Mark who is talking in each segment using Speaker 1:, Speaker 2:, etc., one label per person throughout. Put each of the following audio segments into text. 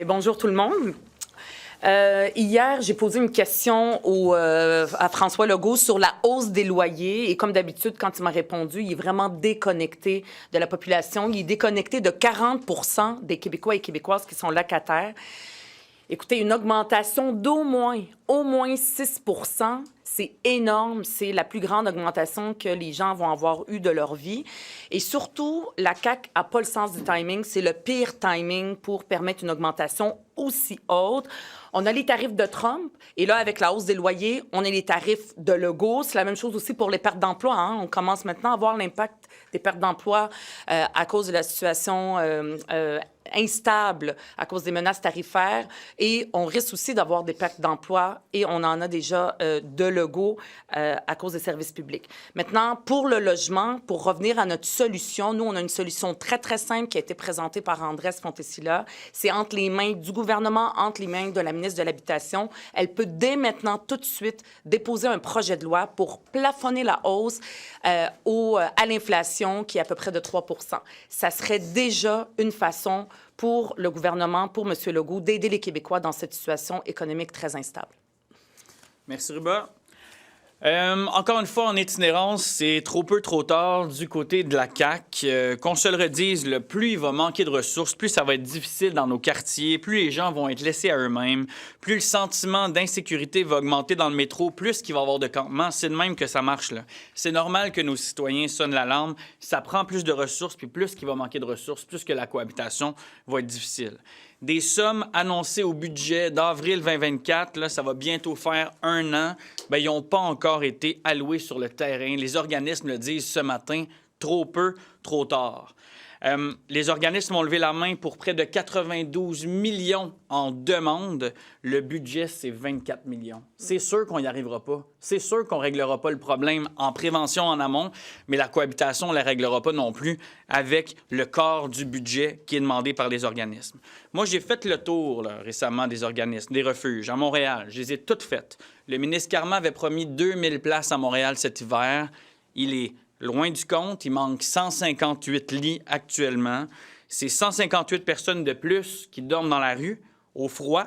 Speaker 1: Et bonjour tout le monde. Hier, j'ai posé une question à François Legault sur la hausse des loyers. Et comme d'habitude, quand il m'a répondu, il est vraiment déconnecté de la population. Il est déconnecté de 40 % des Québécois et Québécoises qui sont locataires. Écoutez, une augmentation au moins 6 %, c'est énorme. C'est la plus grande augmentation que les gens vont avoir eue de leur vie. Et surtout, la CAQ n'a pas le sens du timing. C'est le pire timing pour permettre une augmentation aussi haute. On a les tarifs de Trump, et là, avec la hausse des loyers, on a les tarifs de Legault. C'est la même chose aussi pour les pertes d'emploi. On commence maintenant à voir l'impact des pertes d'emploi à cause de la situation instable à cause des menaces tarifaires, et on risque aussi d'avoir des pertes d'emploi, et on en a déjà de Legault à cause des services publics. Maintenant, pour le logement, pour revenir à notre solution, nous, on a une solution très, très simple qui a été présentée par Andrés Fontecilla. C'est entre les mains du gouvernement, entre les mains de la ministre de l'Habitation. Elle peut dès maintenant, tout de suite, déposer un projet de loi pour plafonner la hausse à l'inflation, qui est à peu près de 3 %. Ça serait déjà une façon pour le gouvernement, pour M. Legault, d'aider les Québécois dans cette situation économique très instable.
Speaker 2: Merci, Ruba. Encore une fois, en itinérance, c'est trop peu, trop tard du côté de la CAQ. Qu'on se le redise, plus il va manquer de ressources, plus ça va être difficile dans nos quartiers, plus les gens vont être laissés à eux-mêmes, plus le sentiment d'insécurité va augmenter dans le métro, plus qu'il va y avoir de campements. C'est de même que ça marche, là. C'est normal que nos citoyens sonnent l'alarme. Ça prend plus de ressources, puis plus qu'il va manquer de ressources, plus que la cohabitation va être difficile. Des sommes annoncées au budget d'avril 2024, là, ça va bientôt faire 1 an, bien, ils n'ont pas encore été alloués sur le terrain. Les organismes le disent ce matin, trop peu, trop tard. Les organismes ont levé la main pour près de 92 millions en demande. Le budget, c'est 24 millions. C'est sûr qu'on n'y arrivera pas. C'est sûr qu'on ne réglera pas le problème en prévention en amont, mais la cohabitation, on ne la réglera pas non plus avec le quart du budget qui est demandé par les organismes. Moi, j'ai fait le tour récemment des organismes, des refuges à Montréal. Je les ai toutes faites. Le ministre Carman avait promis 2000 places à Montréal cet hiver. Il est loin du compte, il manque 158 lits actuellement. C'est 158 personnes de plus qui dorment dans la rue, au froid,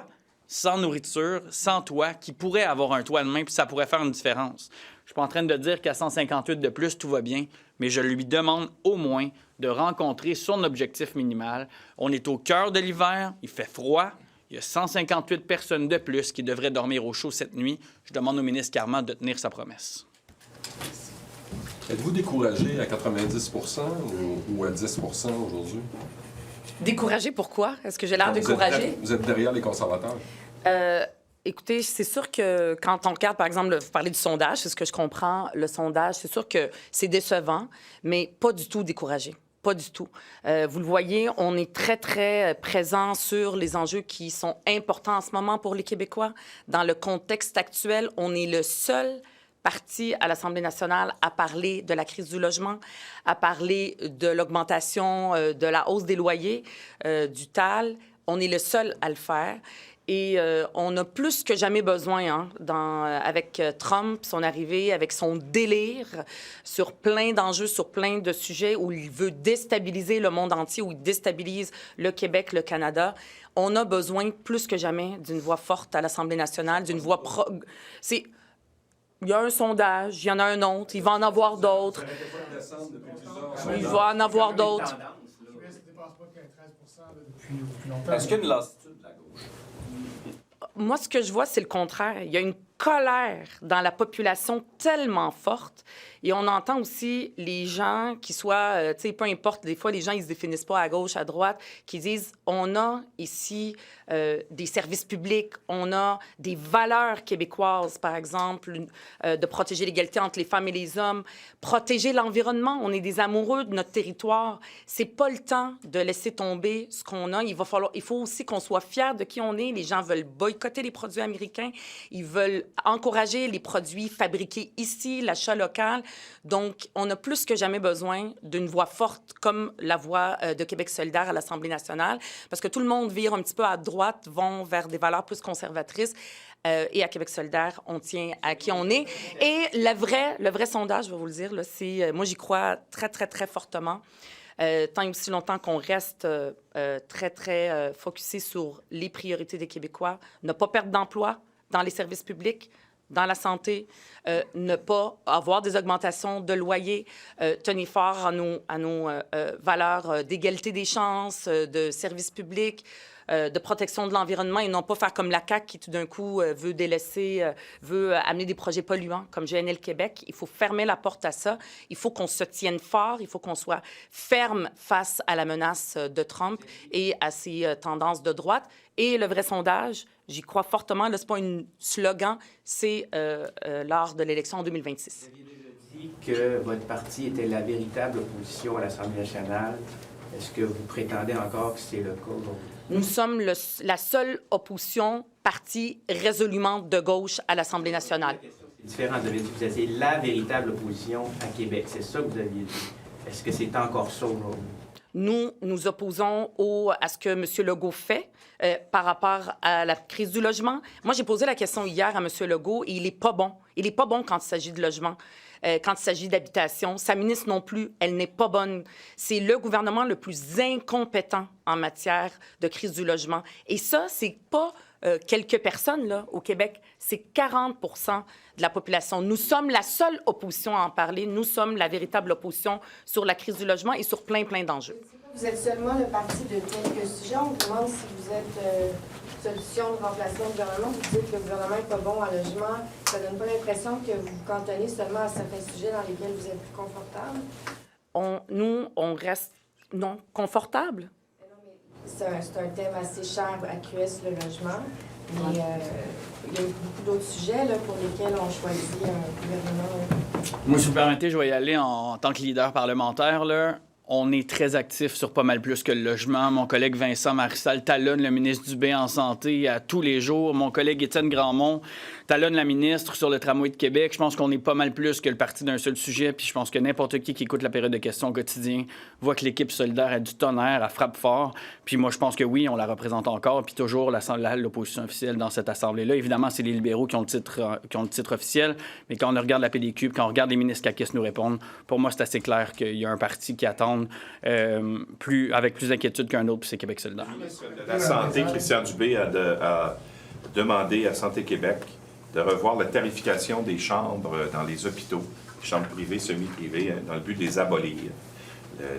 Speaker 2: sans nourriture, sans toit, qui pourraient avoir un toit demain, puis ça pourrait faire une différence. Je ne suis pas en train de dire qu'à 158 de plus, tout va bien, mais je lui demande au moins de rencontrer son objectif minimal. On est au cœur de l'hiver, il fait froid, il y a 158 personnes de plus qui devraient dormir au chaud cette nuit. Je demande au ministre Carman de tenir sa promesse.
Speaker 3: Êtes-vous découragé à 90 % ou à 10 % aujourd'hui?
Speaker 1: Découragé, pourquoi? Est-ce que j'ai l'air découragée?
Speaker 3: Vous êtes derrière les conservateurs?
Speaker 1: Écoutez, c'est sûr que quand on regarde, par exemple, vous parlez du sondage, c'est ce que je comprends, le sondage, c'est sûr que c'est décevant, mais pas du tout découragé. Pas du tout. Vous le voyez, on est très, très présent sur les enjeux qui sont importants en ce moment pour les Québécois. Dans le contexte actuel, on est le seul parti à l'Assemblée nationale à parler de la crise du logement, à parler de l'augmentation de la hausse des loyers, du TAL. On est le seul à le faire. Et on a plus que jamais besoin, avec Trump, son arrivée, avec son délire sur plein d'enjeux, sur plein de sujets où il veut déstabiliser le monde entier, où il déstabilise le Québec, le Canada. On a besoin plus que jamais d'une voix forte à l'Assemblée nationale, d'une voix Il y a un sondage, il y en a un autre, il va en avoir d'autres. Il va en avoir d'autres.
Speaker 4: Est-ce qu'il y a une lassitude de la gauche?
Speaker 1: Moi, ce que je vois, c'est le contraire. Il y a une colère dans la population tellement forte. Et on entend aussi les gens qui soient, tu sais, peu importe, des fois, les gens, ils se définissent pas à gauche, à droite, qui disent, on a ici des services publics, on a des valeurs québécoises, par exemple, de protéger l'égalité entre les femmes et les hommes, protéger l'environnement. On est des amoureux de notre territoire. C'est pas le temps de laisser tomber ce qu'on a. Il faut aussi qu'on soit fiers de qui on est. Les gens veulent boycotter les produits américains. Ils veulent encourager les produits fabriqués ici, l'achat local. Donc, on a plus que jamais besoin d'une voix forte comme la voix de Québec solidaire à l'Assemblée nationale, parce que tout le monde vire un petit peu à droite, vont vers des valeurs plus conservatrices. Et à Québec solidaire, on tient à qui on est. Et le vrai sondage, je vais vous le dire, là, c'est, moi, j'y crois très, très, très fortement. tant et aussi longtemps qu'on reste très focusé sur les priorités des Québécois, ne pas perdre d'emploi dans les services publics, dans la santé, ne pas avoir des augmentations de loyer, tenir fort à nos valeurs d'égalité des chances, de services publics, de protection de l'environnement et non pas faire comme la CAQ qui, tout d'un coup, veut délaisser, veut amener des projets polluants comme GNL Québec. Il faut fermer la porte à ça. Il faut qu'on se tienne fort. Il faut qu'on soit ferme face à la menace de Trump et à ses tendances de droite. Et le vrai sondage, j'y crois fortement, là, ce n'est pas un slogan, c'est lors de l'élection en 2026.
Speaker 5: Vous aviez déjà dit que votre parti était la véritable opposition à l'Assemblée nationale. Est-ce que vous prétendez encore que c'est le cas aujourd'hui?
Speaker 1: Nous sommes la seule opposition parti résolument de gauche à l'Assemblée nationale.
Speaker 5: C'est différent. Vous avez dit que vous étiez la véritable opposition à Québec. C'est ça que vous aviez dit. Est-ce que c'est encore ça aujourd'hui?
Speaker 1: Nous nous opposons à ce que M. Legault fait par rapport à la crise du logement. Moi, j'ai posé la question hier à M. Legault et il n'est pas bon. Il n'est pas bon quand il s'agit de logement, quand il s'agit d'habitation. Sa ministre non plus, elle n'est pas bonne. C'est le gouvernement le plus incompétent en matière de crise du logement. Et ça, c'est pas quelques personnes là, au Québec, c'est 40 de la population. Nous sommes la seule opposition à en parler. Nous sommes la véritable opposition sur la crise du logement et sur plein d'enjeux.
Speaker 6: Vous êtes seulement le parti de quelques sujets. On vous demande si vous êtes solution de remplacement du gouvernement. Vous dites que le gouvernement n'est pas bon en logement. Ça ne donne pas l'impression que vous vous cantonnez seulement à certains sujets dans lesquels vous êtes plus confortable?
Speaker 1: On reste, non, confortable.
Speaker 6: C'est un thème assez cher à QS, le logement. Mais il y a beaucoup d'autres sujets là, pour lesquels on choisit un gouvernement.
Speaker 2: Moi, si vous permettez, je vais y aller en tant que leader parlementaire, là. On est très actif sur pas mal plus que le logement. Mon collègue Vincent Marissal talonne le ministre Dubé en santé à tous les jours. Mon collègue Étienne Grandmont talonne la ministre sur le tramway de Québec. Je pense qu'on est pas mal plus que le parti d'un seul sujet. Puis je pense que n'importe qui écoute la période de questions au quotidien voit que l'équipe solidaire a du tonnerre, elle frappe fort. Puis moi, je pense que oui, on la représente encore. Puis toujours l'opposition officielle dans cette assemblée-là. Évidemment, c'est les libéraux qui ont le titre officiel. Mais quand on regarde la PDQ, quand on regarde les ministres caquistes nous répondre, pour moi, c'est assez clair qu'il y a un parti qui attend avec plus d'inquiétude qu'un autre, puis c'est Québec solidaire.
Speaker 7: Le ministre de la Santé, Christian Dubé, a demandé à Santé Québec de revoir la tarification des chambres dans les hôpitaux, les chambres privées, semi-privées, dans le but de les abolir.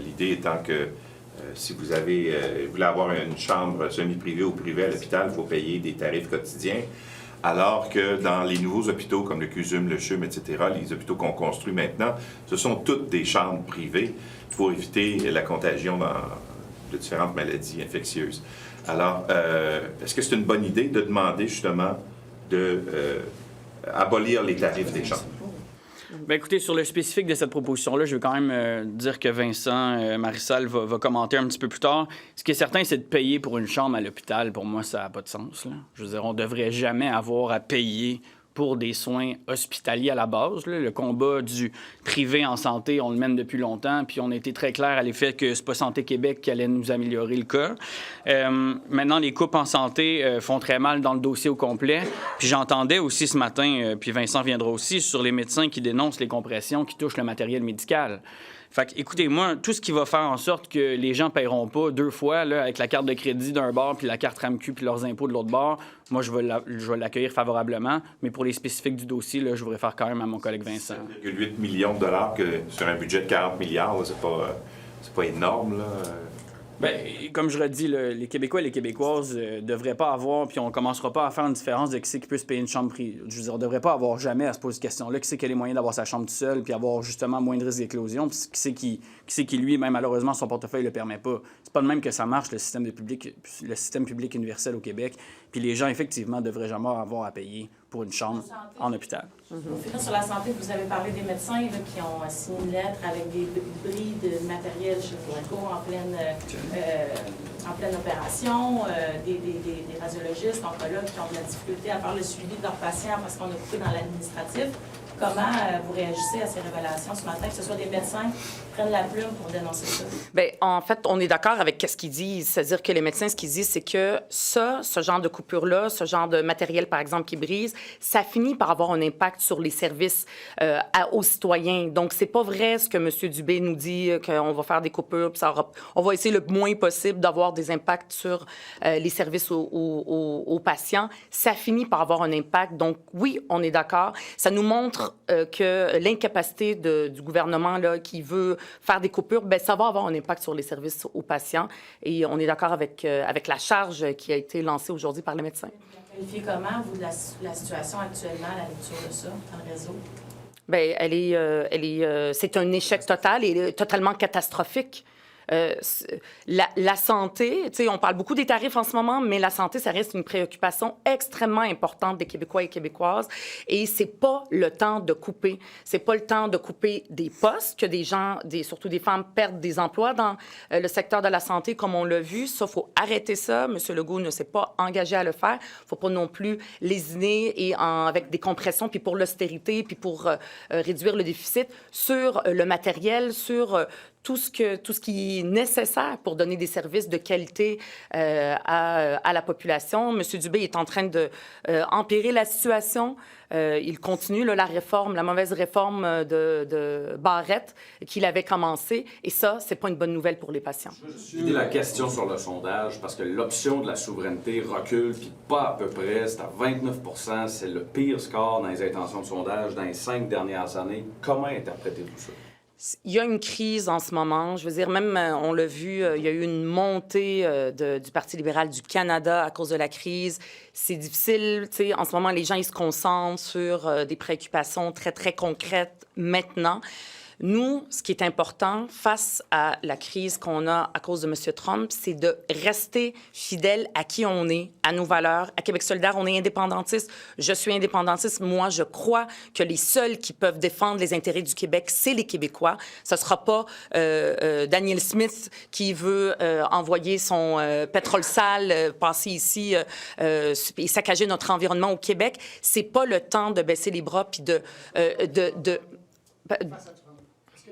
Speaker 7: L'idée étant que si vous voulez avoir une chambre semi-privée ou privée à l'hôpital, il faut payer des tarifs quotidiens, alors que dans les nouveaux hôpitaux comme le CUSUM, le CHUM, etc., les hôpitaux qu'on construit maintenant, ce sont toutes des chambres privées pour éviter la contagion de différentes maladies infectieuses. Alors, est-ce que c'est une bonne idée de demander justement d'abolir les tarifs des chambres?
Speaker 2: Bien, écoutez, sur le spécifique de cette proposition-là, je veux quand même dire que Vincent Marissal va commenter un petit peu plus tard. Ce qui est certain, c'est de payer pour une chambre à l'hôpital. Pour moi, ça n'a pas de sens, là. Je veux dire, on ne devrait jamais avoir à payer pour des soins hospitaliers à la base. Là. Le combat du privé en santé, on le mène depuis longtemps, puis on a été très clair à l'effet que c'est pas Santé Québec qui allait nous améliorer le cas. Maintenant, les coupes en santé font très mal dans le dossier au complet. Puis j'entendais aussi ce matin, puis Vincent viendra aussi, sur les médecins qui dénoncent les compressions qui touchent le matériel médical. Fait que, écoutez-moi, tout ce qui va faire en sorte que les gens ne paieront pas deux fois, là, avec la carte de crédit d'un bord puis la carte RAMQ puis leurs impôts de l'autre bord, moi, je vais l'accueillir favorablement. Mais pour les spécifiques du dossier, là, je vous réfère quand même à mon collègue Vincent.
Speaker 7: 7,8 millions de dollars sur un budget de 40 milliards, là, c'est pas énorme, là.
Speaker 2: Bien, comme je redis, les Québécois et les Québécoises ne devraient pas avoir, puis on ne commencera pas à faire une différence de qui c'est qui peut se payer une chambre privée. Je veux dire, on ne devrait pas avoir jamais à se poser cette question-là. Qui c'est qui a les moyens d'avoir sa chambre tout seul, puis avoir justement moins de risque d'éclosion, puis qui c'est qui, lui, même malheureusement, son portefeuille ne le permet pas. C'est pas de même que ça marche, le système public universel au Québec. Puis les gens, effectivement, ne devraient jamais avoir à payer pour une chambre en hôpital.
Speaker 8: Pour finir sur la santé, vous avez parlé des médecins là, qui ont signé une lettre avec des bris de matériel chez Cour en pleine en pleine opération, des radiologistes, oncologues qui ont de la difficulté à faire le suivi de leurs patients parce qu'on a coupé dans l'administratif. Comment vous réagissez à ces révélations ce matin, que ce soit des médecins qui prennent la plume pour dénoncer ça?
Speaker 1: Bien, en fait, on est d'accord avec ce qu'ils disent. C'est-à-dire que les médecins, ce qu'ils disent, c'est que ce genre de coupure-là, ce genre de matériel, par exemple, qui brise, ça finit par avoir un impact sur les services aux citoyens. Donc, c'est pas vrai ce que M. Dubé nous dit, qu'on va faire des coupures, puis on va essayer le moins possible d'avoir des impacts sur les services aux patients. Ça finit par avoir un impact. Donc, oui, on est d'accord. Ça nous montre que l'incapacité du gouvernement là, qui veut faire des coupures, bien, ça va avoir un impact sur les services aux patients. Et on est d'accord avec la charge qui a été lancée aujourd'hui par les médecins.
Speaker 8: Vous qualifiez comment, vous, de la situation actuellement, la lecture de ça dans le réseau?
Speaker 1: Bien, c'est un échec total et totalement catastrophique. La santé, tu sais, on parle beaucoup des tarifs en ce moment, mais la santé, ça reste une préoccupation extrêmement importante des Québécois et Québécoises. Et c'est pas le temps de couper. C'est pas le temps de couper des postes, que des gens, surtout des femmes, perdent des emplois dans le secteur de la santé, comme on l'a vu. Ça, il faut arrêter ça. M. Legault ne s'est pas engagé à le faire. Il ne faut pas non plus lésiner et avec des compressions, puis pour l'austérité, puis pour réduire le déficit sur le matériel, sur tout ce qui est nécessaire pour donner des services de qualité à la population. M. Dubé est en train d'empirer la situation. Il continue la réforme, la mauvaise réforme de Barrette qu'il avait commencée. Et ça, c'est pas une bonne nouvelle pour les patients.
Speaker 4: J'ai la question sur le sondage parce que l'option de la souveraineté recule, puis pas à peu près, c'est à 29 %. C'est le pire score dans les intentions de sondage dans les 5 dernières années. Comment interprétez-vous ça?
Speaker 1: Il y a une crise en ce moment. Je veux dire, même, on l'a vu, il y a eu une montée du Parti libéral du Canada à cause de la crise. C'est difficile. Tu sais, en ce moment, les gens, ils se concentrent sur des préoccupations très, très concrètes maintenant. Nous, ce qui est important face à la crise qu'on a à cause de M. Trump, c'est de rester fidèle à qui on est, à nos valeurs. À Québec solidaire, on est indépendantiste. Je suis indépendantiste. Moi, je crois que les seuls qui peuvent défendre les intérêts du Québec, c'est les Québécois. Ce ne sera pas Daniel Smith qui veut envoyer son pétrole sale, passer ici et saccager notre environnement au Québec. C'est pas le temps de baisser les bras puis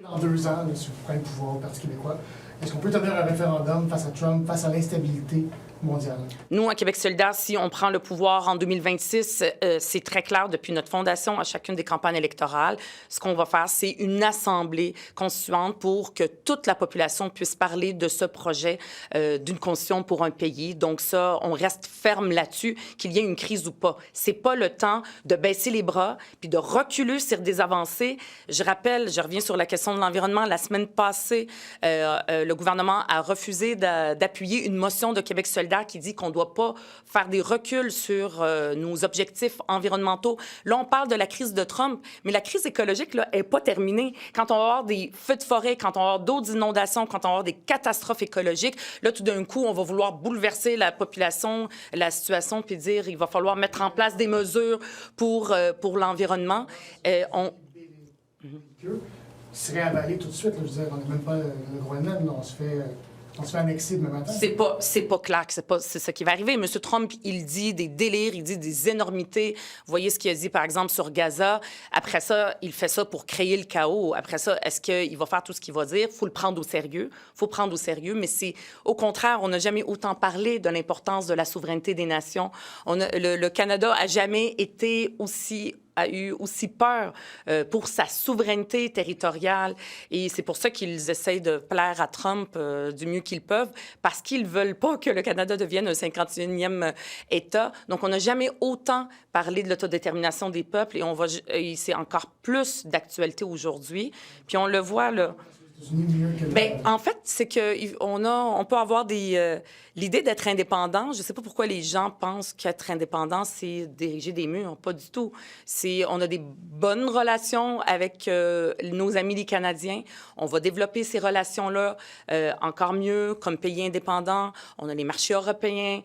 Speaker 9: Dans 2 ans, si vous prenez le pouvoir au Parti québécois, est-ce qu'on peut tenir un référendum face à Trump, face à l'instabilité mondiale?
Speaker 1: Nous, à Québec solidaire, si on prend le pouvoir en 2026, c'est très clair depuis notre fondation à chacune des campagnes électorales. Ce qu'on va faire, c'est une assemblée constituante pour que toute la population puisse parler de ce projet d'une constitution pour un pays. Donc ça, on reste ferme là-dessus, qu'il y ait une crise ou pas. C'est pas le temps de baisser les bras puis de reculer sur des avancées. Je rappelle, je reviens sur la question de l'environnement. La semaine passée, le gouvernement a refusé d'appuyer une motion de Québec solidaire qui dit qu'on ne doit pas faire des reculs sur nos objectifs environnementaux. Là, on parle de la crise de Trump, mais la crise écologique n'est pas terminée. Quand on va avoir des feux de forêt, quand on va avoir d'autres inondations, quand on va avoir des catastrophes écologiques, là, tout d'un coup, on va vouloir bouleverser la population, la situation, puis dire il va falloir mettre en place des mesures pour l'environnement.
Speaker 9: Qui serait avalé tout de suite. Là, je veux dire, on n'est même pas le Groenland, on se fait annexer demain matin.
Speaker 1: C'est pas clair que c'est ce qui va arriver. M. Trump, il dit des délires, il dit des énormités. Vous voyez ce qu'il a dit, par exemple, sur Gaza. Après ça, il fait ça pour créer le chaos. Après ça, est-ce qu'il va faire tout ce qu'il va dire? Il faut le prendre au sérieux. Il faut prendre au sérieux, mais c'est au contraire, on n'a jamais autant parlé de l'importance de la souveraineté des nations. Le Canada a jamais été a eu aussi peur pour sa souveraineté territoriale. Et c'est pour ça qu'ils essayent de plaire à Trump du mieux qu'ils peuvent, parce qu'ils ne veulent pas que le Canada devienne un 51e État. Donc, on n'a jamais autant parlé de l'autodétermination des peuples et c'est encore plus d'actualité aujourd'hui. Puis on le voit, là. Bien, en fait, c'est qu'on peut avoir l'idée d'être indépendant. Je ne sais pas pourquoi les gens pensent qu'être indépendant, c'est diriger des murs. Pas du tout. On a des bonnes relations avec nos amis les Canadiens. On va développer ces relations-là encore mieux comme pays indépendant. On a les marchés européens.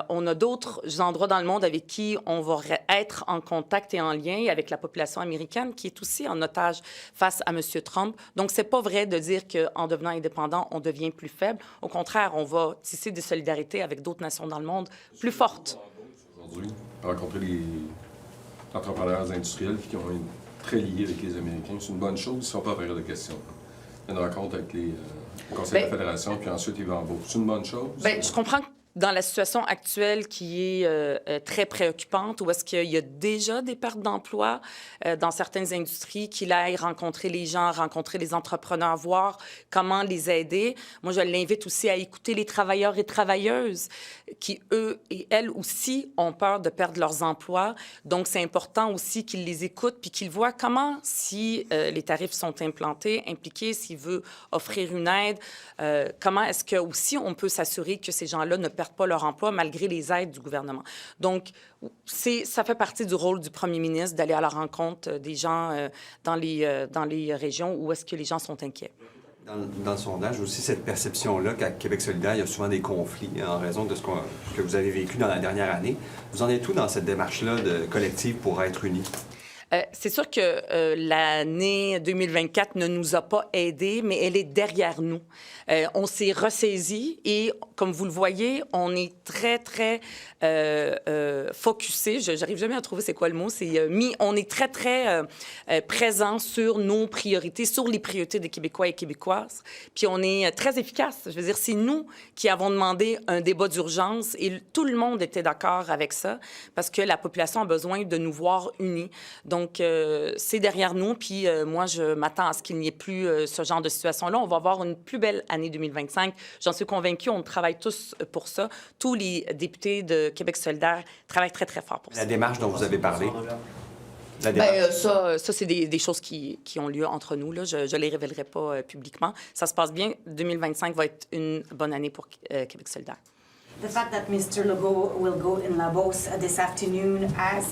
Speaker 1: On a d'autres endroits dans le monde avec qui on va être en contact et en lien avec la population américaine qui est aussi en otage face à M. Trump. Donc, c'est pas vrai de de dire qu'en devenant indépendant, on devient plus faible. Au contraire, on va tisser des solidarités avec d'autres nations dans le monde plus fortes.
Speaker 3: Aujourd'hui, rencontrer des entrepreneurs industriels qui ont été très liés avec les Américains, c'est une bonne chose. Ils ne sont pas à faire de questions. Il y a une rencontre avec les conseils de la Fédération, puis ensuite ils vont en bourse. C'est une bonne chose.
Speaker 1: Bien, je comprends que dans la situation actuelle qui est très préoccupante, où est-ce qu'il y a déjà des pertes d'emplois dans certaines industries, qu'il aille rencontrer les gens, rencontrer les entrepreneurs, voir comment les aider. Moi, je l'invite aussi à écouter les travailleurs et travailleuses qui, eux et elles aussi, ont peur de perdre leurs emplois. Donc, c'est important aussi qu'ils les écoutent puis qu'ils voient comment, si les tarifs sont implantés, impliqués, s'il veut offrir une aide, comment est-ce que aussi on peut s'assurer que ces gens-là ne perdent pas leur emploi malgré les aides du gouvernement. Donc, ça fait partie du rôle du premier ministre d'aller à la rencontre des gens dans les régions où est-ce que les gens sont inquiets.
Speaker 10: Dans le sondage aussi, cette perception-là qu'à Québec solidaire, il y a souvent des conflits en raison de ce que vous avez vécu dans la dernière année. Vous en êtes où dans cette démarche-là collective pour être unis?
Speaker 1: C'est sûr que l'année 2024 ne nous a pas aidés, mais elle est derrière nous. On s'est ressaisi et, comme vous le voyez, on est très, très focusé. J'arrive jamais à trouver c'est quoi le mot. On est très, très présent sur nos priorités, sur les priorités des Québécois et Québécoises. Puis on est très efficace. Je veux dire, c'est nous qui avons demandé un débat d'urgence et tout le monde était d'accord avec ça parce que la population a besoin de nous voir unis. Donc, c'est derrière nous. Puis moi, je m'attends à ce qu'il n'y ait plus ce genre de situation-là. On va avoir une plus belle année 2025. J'en suis convaincue. On travaille tous pour ça. Tous les députés de Québec solidaire travaillent très, très fort pour ça.
Speaker 10: La démarche dont vous avez parlé?
Speaker 1: Ça, c'est des choses qui ont lieu entre nous. Là. Je ne les révélerai pas publiquement. Ça se passe bien. 2025 va être une bonne année pour Québec solidaire.
Speaker 11: The fact that Mr. Legault will go in Labos this afternoon as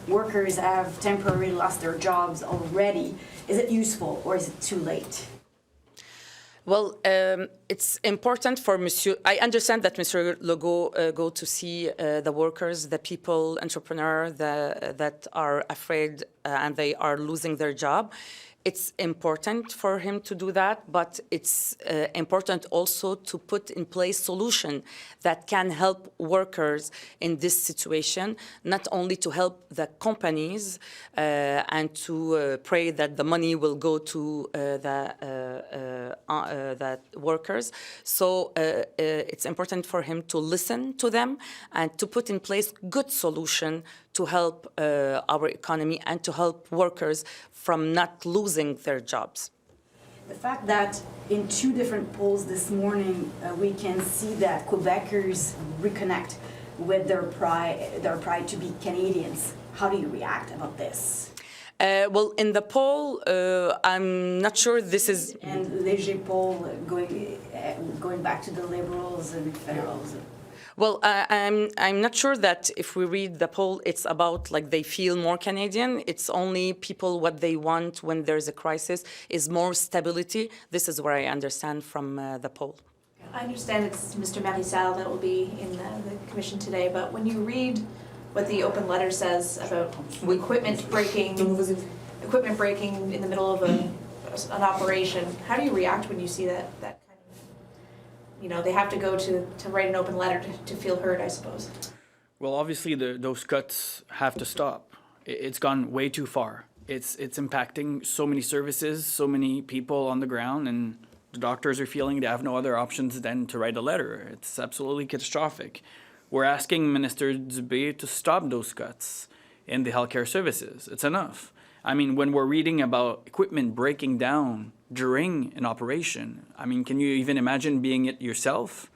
Speaker 11: workers have temporarily lost their jobs already, is it useful or is it too late?
Speaker 1: Well, it's important for Monsieur. I understand that Mr. Legault go to see the workers, the people, entrepreneurs that are afraid and they are losing their job. It's important for him to do that, but it's important also to put in place solutions that can help workers in this situation, not only to help the companies and to pray that the money will go to the workers. So it's important for him to listen to them and to put in place good solutions to help our economy and to help workers from not losing their jobs.
Speaker 11: The fact that in two different polls this morning, we can see that Quebecers reconnect with their pride to be Canadians. How do you react about this?
Speaker 1: Well, in the poll, I'm not sure this is...
Speaker 11: And Léger poll going back to the Liberals and Federals.
Speaker 1: Well, I'm not sure that if we read the poll, it's about like they feel more Canadian. It's only people what they want when there's a crisis is more stability. This is what I understand from the poll.
Speaker 12: I understand it's Mr. Marissal that will be in the commission today, but when you read what the open letter says about equipment breaking in the middle of an operation, how do you react when you see that kind of, you know, they have to go to write an open letter to feel heard, I suppose?
Speaker 2: Well, obviously, those cuts have to stop. It's gone way too far. It's impacting so many services, so many people on the ground, and the doctors are feeling they have no other options than to write a letter. It's absolutely catastrophic. We're asking Minister Dubé to stop those cuts in the healthcare services. It's enough. I mean, when we're reading about equipment breaking down during an operation, I mean, can you even imagine being it yourself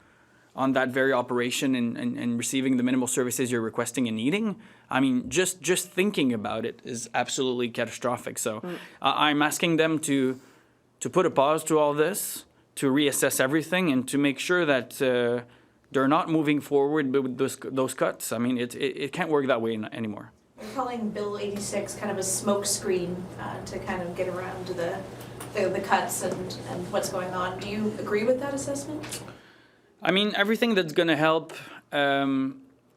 Speaker 2: on that very operation and receiving the minimal services you're requesting and needing? I mean, just thinking about it is absolutely catastrophic. So I'm asking them to put a pause to all this, to reassess everything, and to make sure that they're not moving forward with those cuts. I mean, it can't work that way anymore.
Speaker 12: You're calling Bill 86 kind of a smoke screen to kind of get around to the cuts and what's going on. Do you agree with that assessment?
Speaker 2: I mean, everything that's going to help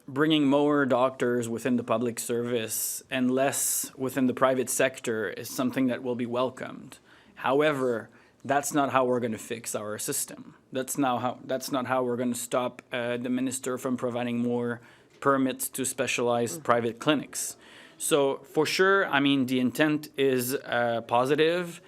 Speaker 2: bringing more doctors within the public service and less within the private sector is something that will be welcomed. However, That's not how we're going to fix our system. That's not how we're going to stop the minister from providing more permits to specialized private clinics. So for sure, I mean, the intent is positive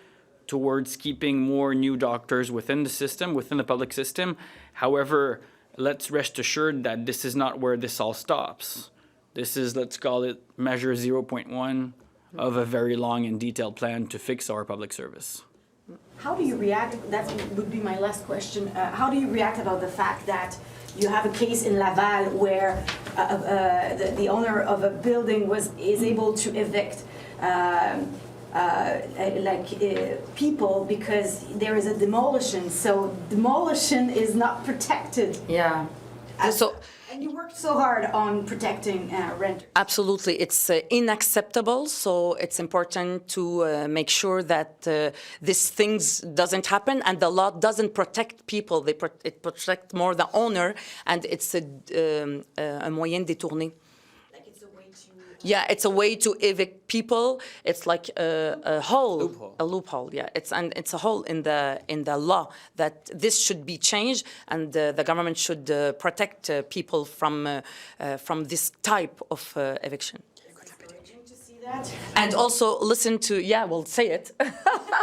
Speaker 2: towards keeping more new doctors within the system, within the public system. However, let's rest assured that this is not where this all stops. This is, let's call it, measure 0.1 of a very long and detailed plan to fix our public service.
Speaker 11: How do you react, that would be my last question, how do you react about the fact that you have a case in Laval where the owner of a building is able to evict people because there is a demolition, so demolition is not protected.
Speaker 1: Yeah.
Speaker 11: And you worked so hard on protecting renters.
Speaker 1: Absolutely. It's unacceptable, so it's important to make sure that these things doesn't happen, and the law doesn't protect people. It protects more the owner, and it's a moyen détourné. Yeah, it's a way to evict people. It's like a loophole. Yeah, it's a hole in the law that this should be changed, and the government should protect people from this type of eviction. And also listen to, say it.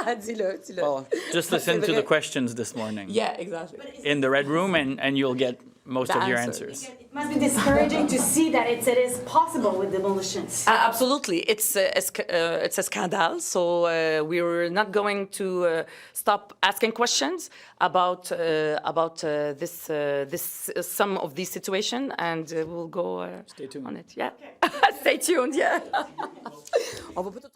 Speaker 1: Dis-le.
Speaker 2: Well, just listen to the questions this morning.
Speaker 1: Yeah, exactly.
Speaker 2: In the Red Room, and you'll get most of your answers.
Speaker 11: It must be discouraging to see that it is possible with demolitions.
Speaker 1: Absolutely, it's a scandal. So we're not going to stop asking questions about this some of these situations, and we'll go
Speaker 2: Stay tuned.
Speaker 1: on it. Yeah, stay tuned. Yeah. On va pas tout